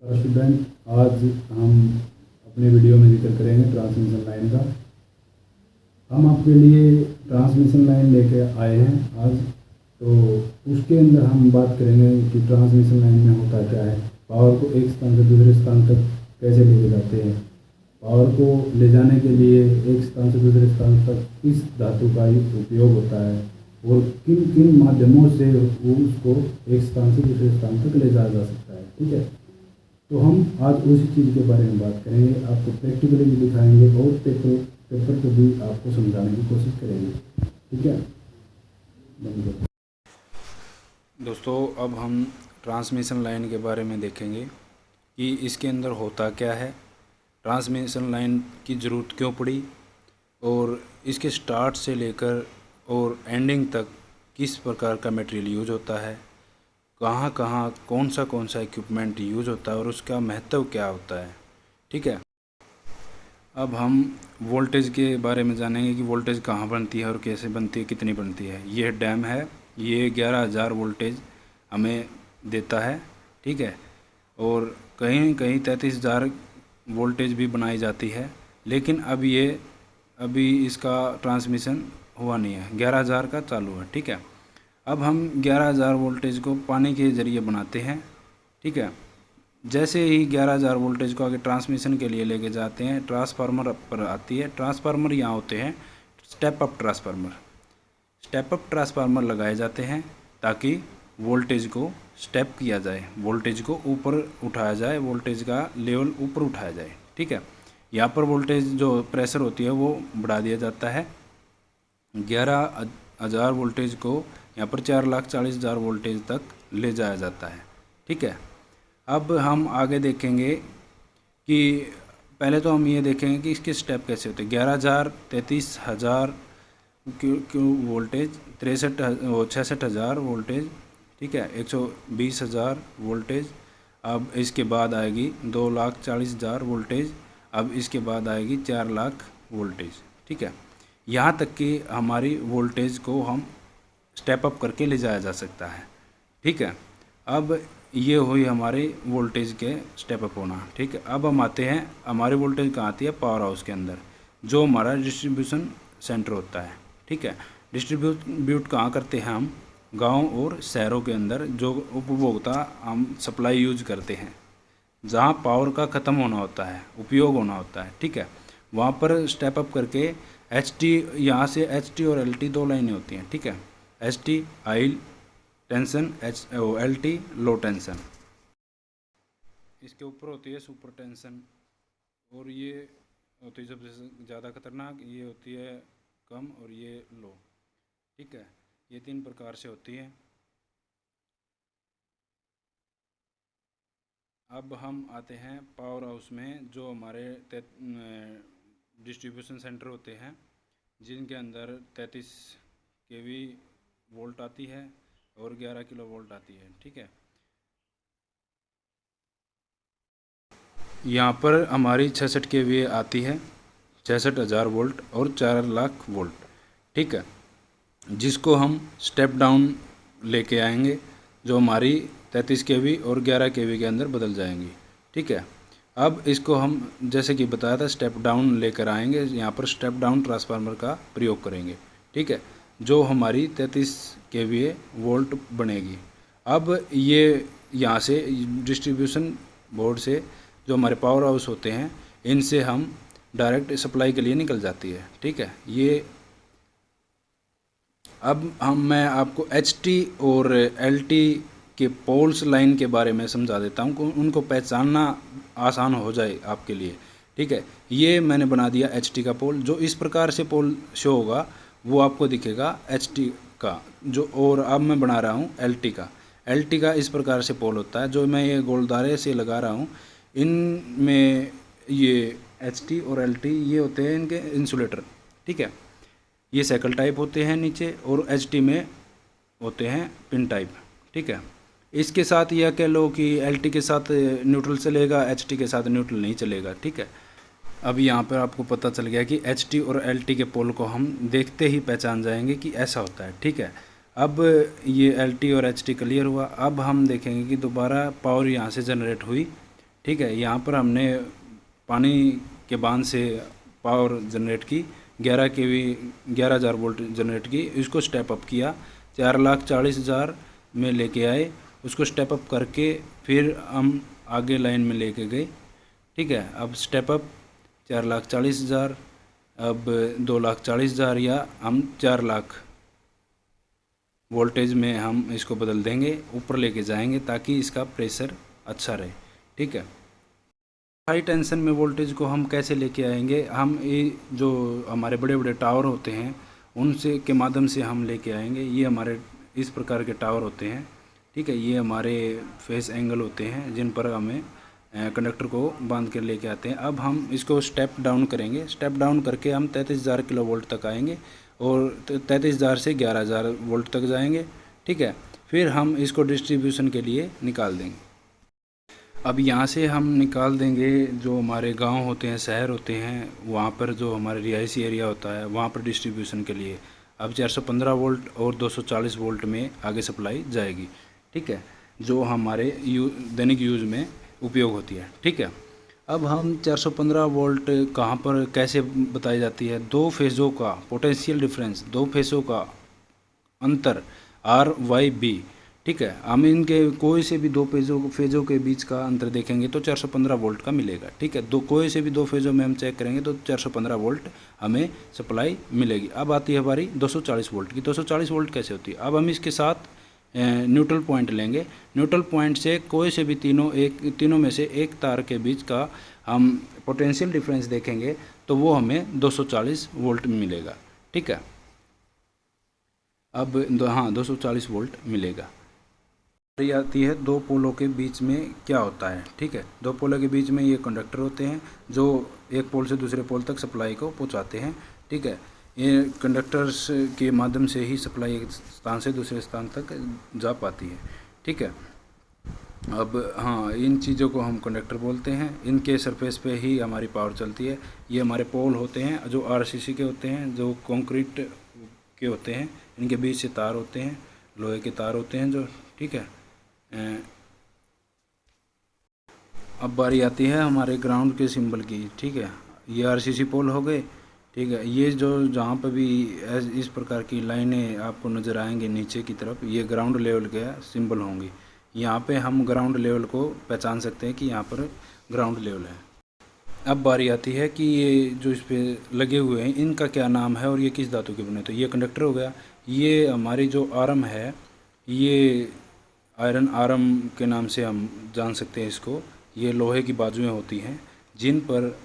Student, आज हम अपने वीडियो में जिक्र करेंगे ट्रांसमिशन लाइन का। हम आपके लिए ट्रांसमिशन लाइन लेके आए हैं आज। तो उसके अंदर हम बात करेंगे कि ट्रांसमिशन लाइन में होता क्या है, पावर को एक स्थान से दूसरे स्थान तक कैसे लेके जाते हैं, पावर को ले जाने के लिए एक स्थान से दूसरे स्थान तक किस धातु का उपयोग होता है और किन किन माध्यमों से वो उसको एक स्थान से दूसरे स्थान तक ले जाया जा सकता है। ठीक है, तो हम आज उसी चीज़ के बारे में बात करेंगे, आपको प्रैक्टिकली भी दिखाएंगे और पेपर को भी आपको समझाने की कोशिश करेंगे। ठीक है दोस्तों, अब हम ट्रांसमिशन लाइन के बारे में देखेंगे कि इसके अंदर होता क्या है, ट्रांसमिशन लाइन की ज़रूरत क्यों पड़ी और इसके स्टार्ट से लेकर और एंडिंग तक किस प्रकार का मटेरियल यूज होता है, कहाँ कहाँ कौन सा इक्विपमेंट यूज होता है और उसका महत्व क्या होता है। ठीक है, अब हम वोल्टेज के बारे में जानेंगे कि वोल्टेज कहाँ बनती है और कैसे बनती है, कितनी बनती है। ये डैम है, ये 11,000 वोल्टेज हमें देता है। ठीक है, और कहीं कहीं 33,000 वोल्टेज भी बनाई जाती है, लेकिन अभी इसका ट्रांसमिशन हुआ नहीं है, 11,000 का चालू है। ठीक है, अब हम 11,000 वोल्टेज को पानी के ज़रिए बनाते हैं। ठीक है, जैसे ही 11,000 वोल्टेज को आगे ट्रांसमिशन के लिए लेके जाते हैं, ट्रांसफार्मर पर आती है। ट्रांसफार्मर यहाँ होते हैं step up transformer. Step up transformer लगाए जाते हैं ताकि वोल्टेज को स्टेप किया जाए, वोल्टेज को ऊपर उठाया जाए, वोल्टेज का लेवल ऊपर उठाया जाए। ठीक है, यहाँ पर वोल्टेज जो प्रेशर होती है वो बढ़ा दिया जाता है। 11,000 वोल्टेज को यहाँ पर 4,40,000 वोल्टेज तक ले जाया जाता है। ठीक है, अब हम आगे देखेंगे कि पहले तो हम ये देखेंगे कि इसके स्टेप कैसे होते हैं। 11,000, 33,000 वोल्टेज, 66,000 वोल्टेज। ठीक है, 120,000 वोल्टेज। अब इसके बाद आएगी 2,40,000 वोल्टेज। अब इसके बाद आएगी 4,00,000 वोल्टेज। ठीक है, यहाँ तक कि हमारी वोल्टेज को हम स्टेप अप करके ले जाया जा सकता है। ठीक है, अब ये हुई हमारी वोल्टेज के स्टेप अप होना। ठीक है, अब हम आते हैं, हमारी वोल्टेज कहाँ आती है, पावर हाउस के अंदर, जो हमारा डिस्ट्रीब्यूशन सेंटर होता है। ठीक है, डिस्ट्रीब्यूट कहाँ करते हैं हम, गांव और शहरों के अंदर, जो उपभोक्ता हम सप्लाई यूज करते हैं, जहाँ पावर का ख़त्म होना होता है, उपयोग होना होता है। ठीक है, वहाँ पर स्टेप अप करके HT, यहाँ से HT और LT दो लाइनें होती हैं। ठीक है, HT हाई टेंशन, LT लो टेंशन। इसके ऊपर होती है सुपर टेंशन, और ये होती है सबसे ज़्यादा खतरनाक, ये होती है कम और ये लो। ठीक है, ये 3 प्रकार से होती है। अब हम आते हैं पावर हाउस में, जो हमारे डिस्ट्रीब्यूशन सेंटर होते हैं, जिनके अंदर 33 kV वोल्ट आती है और 11 किलो वोल्ट आती है। ठीक है, यहाँ पर हमारी 66 kV आती है, 66,000 वोल्ट और 4,00,000 वोल्ट। ठीक है, जिसको हम स्टेप डाउन लेके आएंगे, जो हमारी 33 kV और 11 kV के अंदर बदल जाएंगी। ठीक है, अब इसको हम जैसे कि बताया था स्टेप डाउन लेकर आएंगे, यहाँ पर स्टेप डाउन ट्रांसफार्मर का प्रयोग करेंगे। ठीक है, जो हमारी 33 kVA वोल्ट बनेगी। अब ये यहाँ से डिस्ट्रीब्यूशन बोर्ड से, जो हमारे पावर हाउस होते हैं, इनसे हम डायरेक्ट सप्लाई के लिए निकल जाती है। ठीक है, ये अब मैं आपको HT और LT के पोल्स लाइन के बारे में समझा देता हूँ, उनको पहचानना आसान हो जाए आपके लिए। ठीक है, ये मैंने बना दिया HT का पोल। जो इस प्रकार से पोल शो होगा वो आपको दिखेगा HT का, जो, और अब मैं बना रहा हूँ LT का। LT का इस प्रकार से पोल होता है, जो मैं ये गोलदारे से लगा रहा हूँ। इनमें ये HT और LT ये होते हैं इनके इंसुलेटर। ठीक है, ये साइकिल टाइप होते हैं नीचे, और HT में होते हैं पिन टाइप। ठीक है, इसके साथ यह कह लो कि LT के साथ न्यूट्रल चलेगा, HT के साथ न्यूट्रल नहीं चलेगा। ठीक है, अब यहाँ पर आपको पता चल गया कि HT और LT के पोल को हम देखते ही पहचान जाएंगे कि ऐसा होता है। ठीक है, अब ये LT और HT क्लियर हुआ। अब हम देखेंगे कि दोबारा पावर यहाँ से जनरेट हुई। ठीक है। यहाँ पर हमने पानी के बांध से पावर जनरेट की 11,000 वोल्ट जनरेट की, इसको स्टेप अप किया 4,40,000 में लेके आए, उसको स्टेप अप करके फिर हम आगे लाइन में लेके गए। ठीक है, अब स्टेप अप 4,40,000, अब 2,40,000 या हम 4 लाख वोल्टेज में हम इसको बदल देंगे, ऊपर लेके जाएंगे ताकि इसका प्रेशर अच्छा रहे। ठीक है, हाई टेंशन में वोल्टेज को हम कैसे लेके आएंगे, हम ये जो हमारे बड़े बड़े टावर होते हैं उनसे के माध्यम से हम लेके आएंगे। ये हमारे इस प्रकार के टावर होते हैं। ठीक है, ये हमारे फेस एंगल होते हैं जिन पर हमें कंडक्टर को बांध कर लेके आते हैं। अब हम इसको स्टेप डाउन करेंगे, स्टेप डाउन करके हम 33,000 किलो वोल्ट तक आएंगे और 33,000 से 11,000 वोल्ट तक जाएंगे। ठीक है, फिर हम इसको डिस्ट्रीब्यूशन के लिए निकाल देंगे। अब यहाँ से हम निकाल देंगे जो हमारे गांव होते हैं, शहर होते हैं, वहाँ पर जो हमारे रिहायशी एरिया होता है वहाँ पर डिस्ट्रीब्यूशन के लिए अब 415 वोल्ट और 240 वोल्ट में आगे सप्लाई जाएगी। ठीक है, जो हमारे दैनिक यूज़ में उपयोग होती है। ठीक है, अब हम 415 वोल्ट कहाँ पर कैसे बताई जाती है, दो फेज़ों का पोटेंशियल डिफरेंस, दो फेज़ों का अंतर RYB। ठीक है, हम इनके कोई से भी दो फेज़ों के बीच का अंतर देखेंगे तो 415 वोल्ट का मिलेगा। ठीक है, कोई से भी दो फेज़ों में हम चेक करेंगे तो 415 वोल्ट हमें सप्लाई मिलेगी। अब आती है हमारी 240 वोल्ट की। 240 वोल्ट कैसे होती है, अब हम इसके साथ न्यूट्रल पॉइंट लेंगे। न्यूट्रल पॉइंट से कोई से भी तीनों में से एक तार के बीच का हम पोटेंशियल डिफरेंस देखेंगे तो वो हमें 240 वोल्ट मिलेगा। ठीक है, अब 240 वोल्ट मिलेगा। आती है दो पोलों के बीच में क्या होता है। ठीक है, दो पोलों के बीच में ये कंडक्टर होते हैं जो एक पोल से दूसरे पोल तक सप्लाई को पहुंचाते हैं। ठीक है, ये कंडक्टर्स के माध्यम से ही सप्लाई एक स्थान से दूसरे स्थान तक जा पाती है। ठीक है, अब इन चीज़ों को हम कंडक्टर बोलते हैं। इनके सरफेस पे ही हमारी पावर चलती है। ये हमारे पोल होते हैं जो RCC के होते हैं, जो कंक्रीट के होते हैं। इनके बीच से तार होते हैं, लोहे के तार होते हैं जो। ठीक है, अब बारी आती है हमारे ग्राउंड के सिंबल की। ठीक है, ये RCC पोल हो गए। ठीक है, ये जो जहाँ पर भी इस प्रकार की लाइनें आपको नज़र आएंगे नीचे की तरफ, ये ग्राउंड लेवल के सिंबल होंगे। यहाँ पे हम ग्राउंड लेवल को पहचान सकते हैं कि यहाँ पर ग्राउंड लेवल है। अब बारी आती है कि ये जो इस पर लगे हुए हैं इनका क्या नाम है और ये किस धातु के बने। तो ये कंडक्टर हो गया। ये हमारी जो आर्म है ये आयरन आर्म के नाम से हम जान सकते हैं इसको। ये लोहे की बाजुएं होती हैं जिन पर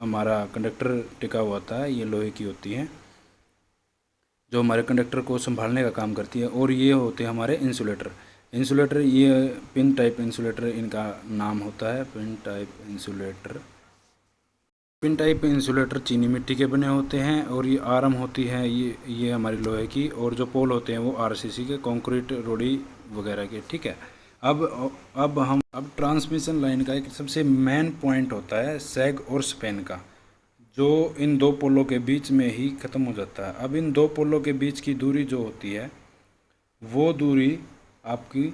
हमारा कंडक्टर टिका हुआ होता है, ये लोहे की होती हैं जो हमारे कंडक्टर को संभालने का काम करती है। और ये होते हैं हमारे इंसुलेटर। ये पिन टाइप इंसुलेटर इनका नाम होता है, पिन टाइप इंसुलेटर चीनी मिट्टी के बने होते हैं। और ये आर्म होती है ये हमारी लोहे की, और जो पोल होते हैं वो RCC के, कंक्रीट रोड़ी वगैरह के। ठीक है, अब ट्रांसमिशन लाइन का एक सबसे मेन पॉइंट होता है सैग और स्पैन का, जो इन दो पोलों के बीच में ही ख़त्म हो जाता है। अब इन दो पोलों के बीच की दूरी जो होती है वो दूरी आपकी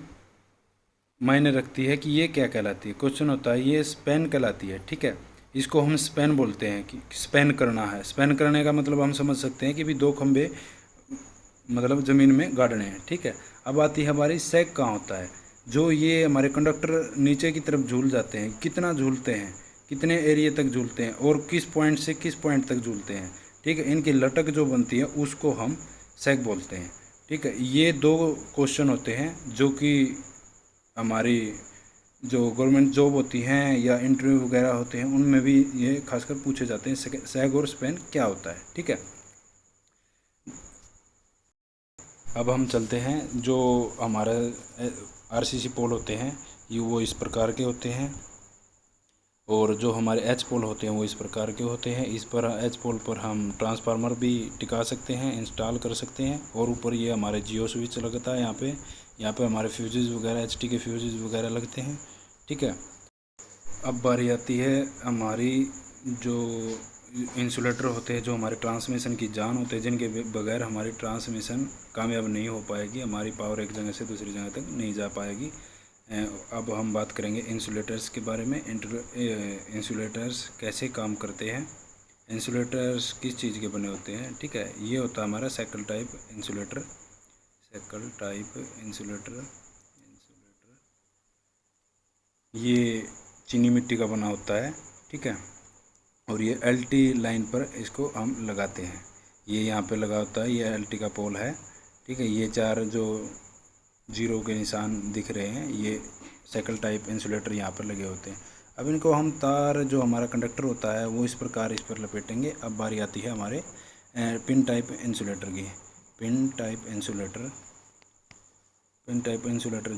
मायने रखती है कि ये क्या कहलाती है। क्वेश्चन होता है ये स्पैन कहलाती है। ठीक है, इसको हम स्पैन बोलते हैं कि स्पैन करना है। स्पैन करने का मतलब हम समझ सकते हैं कि भी दो खंबे मतलब ज़मीन में गाड़ने हैं। ठीक है, अब आती है हमारी सैग कहाँ होता है, जो ये हमारे कंडक्टर नीचे की तरफ झूल जाते हैं, कितना झूलते हैं, कितने एरिया तक झूलते हैं और किस पॉइंट से किस पॉइंट तक झूलते हैं। ठीक है, इनकी लटक जो बनती है उसको हम सैग बोलते हैं। ठीक है, ये दो क्वेश्चन होते हैं जो कि हमारी जो गवर्नमेंट जॉब होती हैं या इंटरव्यू वगैरह होते हैं उनमें भी ये खासकर पूछे जाते हैं, सैग और स्पैन क्या होता है। ठीक है, अब हम चलते हैं जो हमारा RCC पोल होते हैं ये वो इस प्रकार के होते हैं, और जो हमारे H पोल होते हैं वो इस प्रकार के होते हैं। इस पर H पोल पर हम ट्रांसफार्मर भी टिका सकते हैं, इंस्टॉल कर सकते हैं। और ऊपर ये हमारे जियो स्विच लगता है यहाँ पे हमारे फ्यूजेस वगैरह HT के फ्यूजेस वगैरह लगते हैं। ठीक है, अब बारी आती है हमारी जो इंसुलेटर होते हैं, जो हमारे ट्रांसमिशन की जान होते हैं, जिनके बगैर हमारी ट्रांसमिशन कामयाब नहीं हो पाएगी, हमारी पावर एक जगह से दूसरी जगह तक नहीं जा पाएगी। अब हम बात करेंगे इंसुलेटर्स के बारे में। इंसुलेटर्स कैसे काम करते हैं, इंसुलेटर्स किस चीज़ के बने होते हैं। ठीक है, ये होता है हमारा साइकिल टाइप इंसुलेटर। ये चीनी मिट्टी का बना होता है। ठीक है, और ये एलटी लाइन पर इसको हम लगाते हैं। ये यहाँ पे लगा होता है, ये एलटी का पोल है। ठीक है, ये 4 जो जीरो के निशान दिख रहे हैं, ये साइकिल टाइप इंसुलेटर यहाँ पर लगे होते हैं। अब इनको हम तार जो हमारा कंडक्टर होता है वो इस प्रकार इस पर लपेटेंगे। अब बारी आती है हमारे पिन टाइप इंसुलेटर की। पिन टाइप इंसुलेटर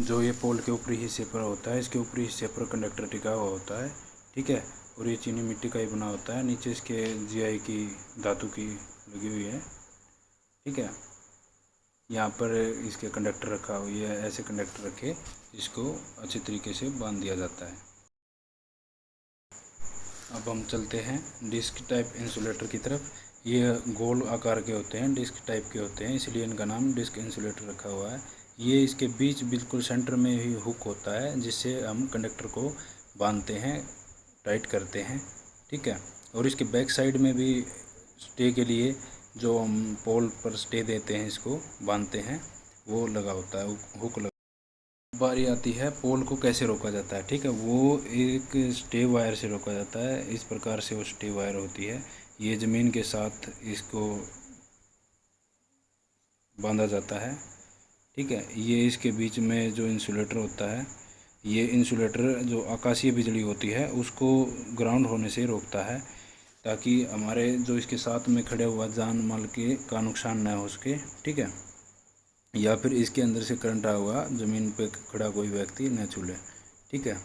जो ये पोल के ऊपरी हिस्से पर होता है, इसके ऊपरी हिस्से पर कंडक्टर टिका हुआ होता है। ठीक है, और ये चीनी मिट्टी का ही बना होता है। नीचे इसके जीआई की धातु की लगी हुई है। ठीक है, यहाँ पर इसके कंडक्टर रखा हुआ है, ऐसे कंडक्टर रखे जिसको अच्छे तरीके से बांध दिया जाता है। अब हम चलते हैं डिस्क टाइप इंसुलेटर की तरफ। ये गोल आकार के होते हैं, डिस्क टाइप के होते हैं, इसलिए इनका नाम डिस्क इंसुलेटर रखा हुआ है। ये इसके बीच बिल्कुल सेंटर में ही हुक होता है, जिससे हम कंडक्टर को बांधते हैं, टाइट करते हैं। ठीक है, और इसके बैक साइड में भी स्टे के लिए जो हम पोल पर स्टे देते हैं, इसको बांधते हैं, वो लगा होता है, हुक लगा। बारी आती है पोल को कैसे रोका जाता है। ठीक है, वो एक स्टे वायर से रोका जाता है। इस प्रकार से वो स्टे वायर होती है, ये ज़मीन के साथ इसको बांधा जाता है। ठीक है, ये इसके बीच में जो इंसुलेटर होता है, ये इंसुलेटर जो आकाशीय बिजली होती है उसको ग्राउंड होने से रोकता है, ताकि हमारे जो इसके साथ में खड़े हुआ जान माल का नुकसान ना हो सके। ठीक है, या फिर इसके अंदर से करंट आया हुआ ज़मीन पे खड़ा कोई व्यक्ति न छू ले। ठीक है।